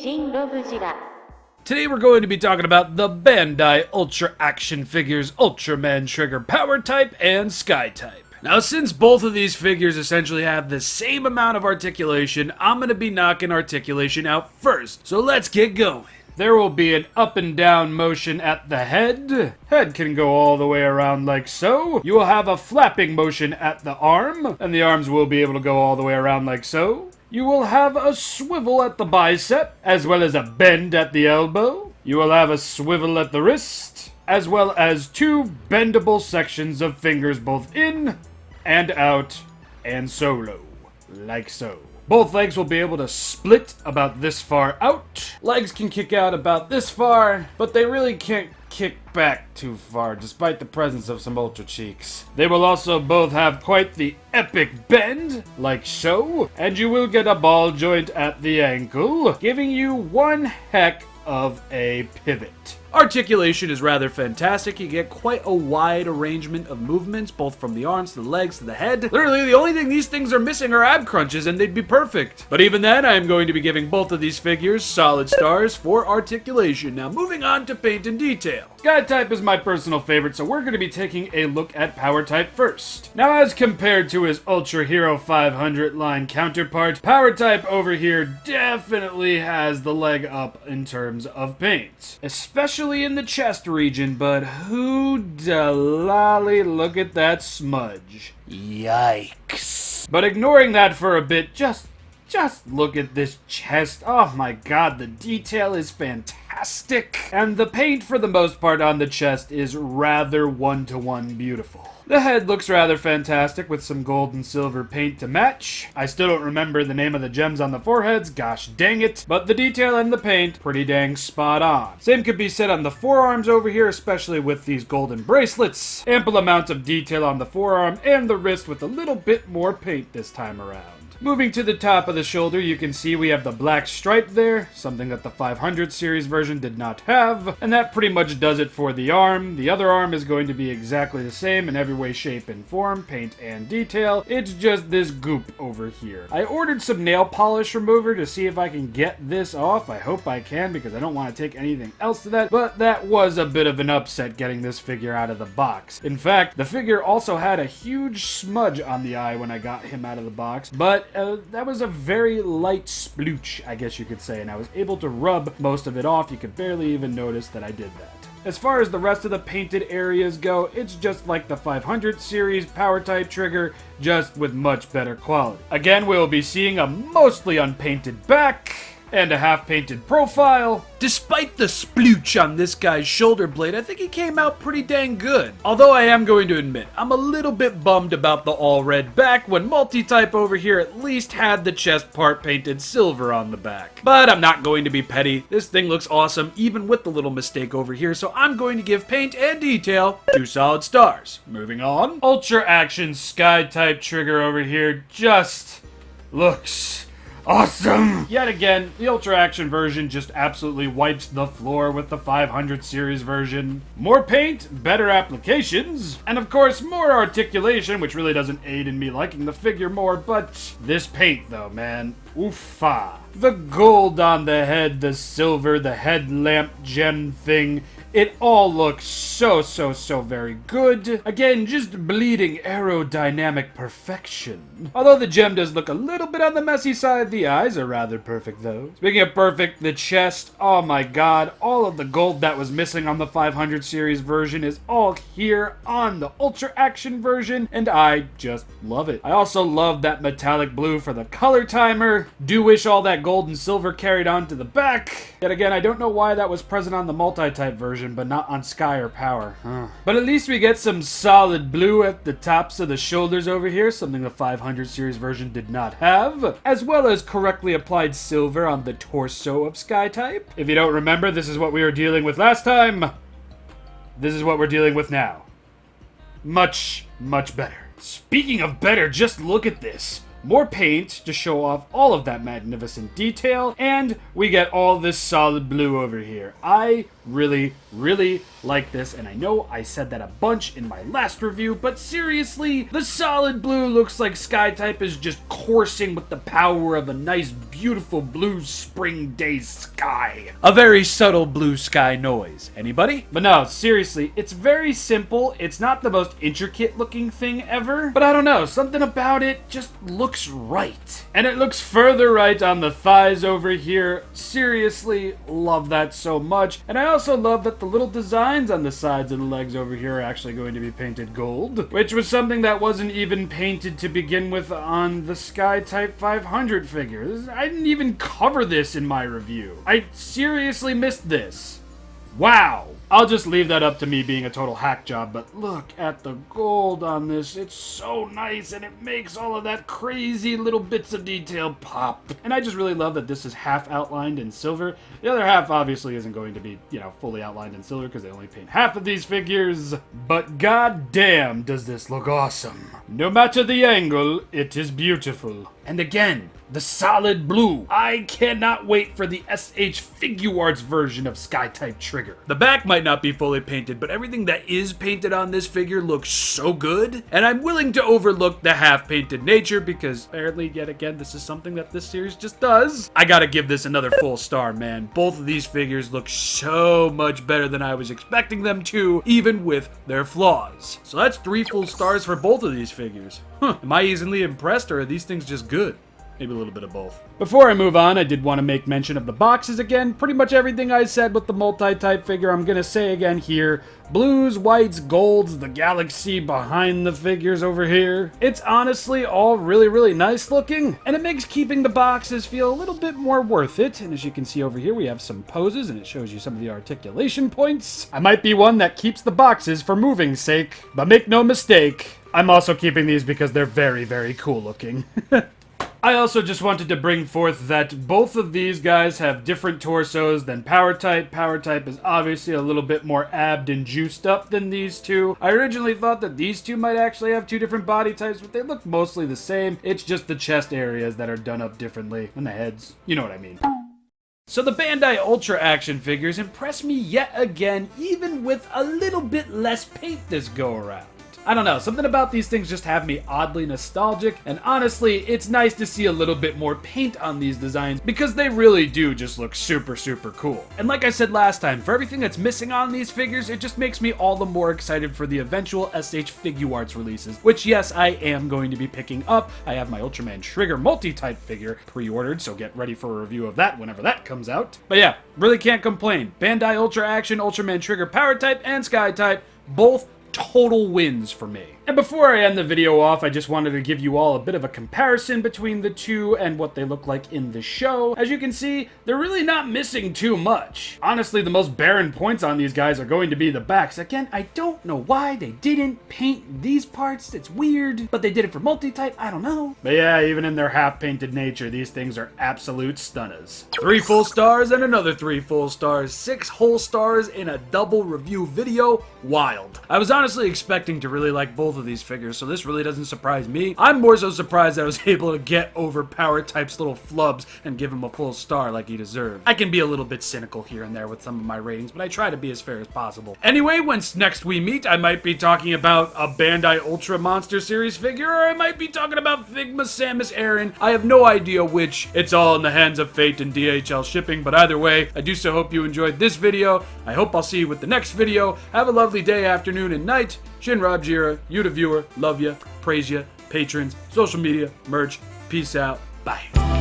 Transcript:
ShinRobjira. Today we're going to be talking about the Bandai Ultra Action figures Ultraman Trigger Power Type and Sky Type. Now, since both of these figures essentially have the same amount of articulation, I'm going to be knocking articulation out first. So let's get going. There will be an up and down motion at the head. Head can go all the way around like so. You will have a flapping motion at the arm, and the arms will be able to go all the way around like so. You will have a swivel at the bicep, as well as a bend at the elbow. You will have a swivel at the wrist, as well as two bendable sections of fingers both in and out and solo, like so. Both legs will be able to split about this far out. Legs can kick out about this far, but they really can't kick back too far, despite the presence of some Ultra Cheeks. They will also both have quite the epic bend, like so, and you will get a ball joint at the ankle, giving you one heck of a pivot. Articulation is rather fantastic. You get quite a wide arrangement of movements, both from the arms to the legs to the head. Literally, the only thing these things are missing are ab crunches, and they'd be perfect. But even then, I am going to be giving both of these figures solid stars for articulation. Now, moving on to paint and detail. Sky Type is my personal favorite, so we're going to be taking a look at Power Type first. Now, as compared to his Ultra Hero 500 line counterpart, Power Type over here definitely has the leg up in terms of paint. Especially in the chest region, but who da lolly, look at that smudge. Yikes. But ignoring that for a bit, just look at this chest. Oh my god, the detail is fantastic. And the paint, for the most part, on the chest is rather one-to-one beautiful. The head looks rather fantastic with some gold and silver paint to match. I still don't remember the name of the gems on the foreheads, gosh dang it. But the detail and the paint, pretty dang spot on. Same could be said on the forearms over here, especially with these golden bracelets. Ample amounts of detail on the forearm and the wrist with a little bit more paint this time around. Moving to the top of the shoulder, you can see we have the black stripe there, something that the 500 series version did not have, and that pretty much does it for the arm. The other arm is going to be exactly the same in every way, shape, and form, paint and detail. It's just this goop over here. I ordered some nail polish remover to see if I can get this off. I hope I can, because I don't want to take anything else to that, but that was a bit of an upset getting this figure out of the box. In fact, the figure also had a huge smudge on the eye when I got him out of the box, but that was a very light splooch, I guess you could say, and I was able to rub most of it off. You could barely even notice that I did that. As far as the rest of the painted areas go, it's just like the 500 series Power Type trigger, just with much better quality. Again, we'll be seeing a mostly unpainted back and a half-painted profile. Despite the splooch on this guy's shoulder blade, I think he came out pretty dang good. Although I am going to admit, I'm a little bit bummed about the all-red back when Multi-Type over here at least had the chest part painted silver on the back. But I'm not going to be petty. This thing looks awesome, even with the little mistake over here, so I'm going to give paint and detail 2 solid stars. Moving on. Ultra Action Sky Type trigger over here just looks awesome! Yet again, the Ultra Action version just absolutely wipes the floor with the 500 series version. More paint, better applications, and of course more articulation, which really doesn't aid in me liking the figure more, but this paint though, man. Oofa. The gold on the head, the silver, the headlamp gem thing, it all looks so very good. Again, just bleeding aerodynamic perfection. Although the gem does look a little bit on the messy side, the eyes are rather perfect though. Speaking of perfect, the chest, oh my god, all of the gold that was missing on the 500 series version is all here on the Ultra Action version, and I just love it. I also love that metallic blue for the color timer. Do wish all that gold and silver carried on to the back. Yet again, I don't know why that was present on the multi-type version, but not on Sky or Power. But at least we get some solid blue at the tops of the shoulders over here, something the 500 series version did not have, as well as correctly applied silver on the torso of Sky Type. If you don't remember, this is what we were dealing with last time. This is what we're dealing with now. Much better. Speaking of better, just look at this. more paint to show off all of that magnificent detail, and we get all this solid blue over here. I really like this, and I know I said that a bunch in my last review, but seriously, the solid blue looks like Sky type is just coursing with the power of a nice, beautiful blue spring day sky. A very subtle blue sky noise. Anybody? But no, seriously, it's very simple. It's not the most intricate looking thing ever, but I don't know, something about it just looks right. And it looks further right on the thighs over here. Seriously, love that so much. And I also love that the little designs on the sides of the legs over here are actually going to be painted gold, which was something that wasn't even painted to begin with on the Sky Type 500 figures. I didn't even cover this in my review. I seriously missed this. Wow. I'll just leave that up to me being a total hack job, but look at the gold on this. It's so nice, and it makes all of that crazy little bits of detail pop. And I just really love that this is half outlined in silver. The other half obviously isn't going to be, fully outlined in silver because they only paint half of these figures. But goddamn, does this look awesome. No matter the angle, it is beautiful. And again, the solid blue. I cannot wait for the SH Figuarts version of Sky-type Trigger. The back might not be fully painted, but everything that is painted on this figure looks so good. And I'm willing to overlook the half-painted nature because apparently, yet again, this is something that this series just does. I gotta give this another full star, man. Both of these figures look so much better than I was expecting them to, even with their flaws. So that's 3 full stars for both of these figures. Am I easily impressed, or are these things just good? Maybe a little bit of both. Before I move on, I did want to make mention of the boxes again. Pretty much everything I said with the multi-type figure, I'm going to say again here. Blues, whites, golds, the galaxy behind the figures over here. It's honestly all really nice looking, and it makes keeping the boxes feel a little bit more worth it. And as you can see over here, we have some poses, and it shows you some of the articulation points. I might be one that keeps the boxes for moving's sake, but make no mistake, I'm also keeping these because they're very cool looking. I also just wanted to bring forth that both of these guys have different torsos than Power Type. Power Type is obviously a little bit more abbed and juiced up than these two. I originally thought that these two might actually have 2 different body types, but they look mostly the same. It's just the chest areas that are done up differently, and the heads. You know what I mean. So the Bandai Ultra action figures impress me yet again, even with a little bit less paint this go around. I don't know, something about these things just have me oddly nostalgic, and honestly, it's nice to see a little bit more paint on these designs because they really do just look super cool. And like I said last time, for everything that's missing on these figures, it just makes me all the more excited for the eventual SH Figuarts releases, which yes, I am going to be picking up. I have my Ultraman Trigger multi-type figure pre-ordered, so get ready for a review of that whenever that comes out. But yeah, really can't complain. Bandai Ultra Action, Ultraman Trigger Power Type, and Sky Type, both total wins for me. And before I end the video off, I just wanted to give you all a bit of a comparison between the two and what they look like in the show. As you can see, they're really not missing too much. Honestly, the most barren points on these guys are going to be the backs. Again, I don't know why they didn't paint these parts. It's weird, but they did it for multi-type. I don't know. But yeah, even in their half-painted nature, these things are absolute stunners. 3 full stars and another 3 full stars. 6 whole stars in a double review video. Wild. I was honestly expecting to really like both of these figures, so this really doesn't surprise me. I'm more so surprised that I was able to get over Power Type's little flubs and give him a full star like he deserved. I can be a little bit cynical here and there with some of my ratings, but I try to be as fair as possible. Anyway, once next we meet, I might be talking about a Bandai Ultra Monster Series figure, or I might be talking about Figma Samus Aran. I have no idea which. It's all in the hands of fate and DHL shipping, but either way, I do so hope you enjoyed this video. I hope I'll see you with the next video. Have a lovely day, afternoon, and night. ShinRobjira, you the viewer, love ya, praise ya, patrons, social media, merch, peace out, bye.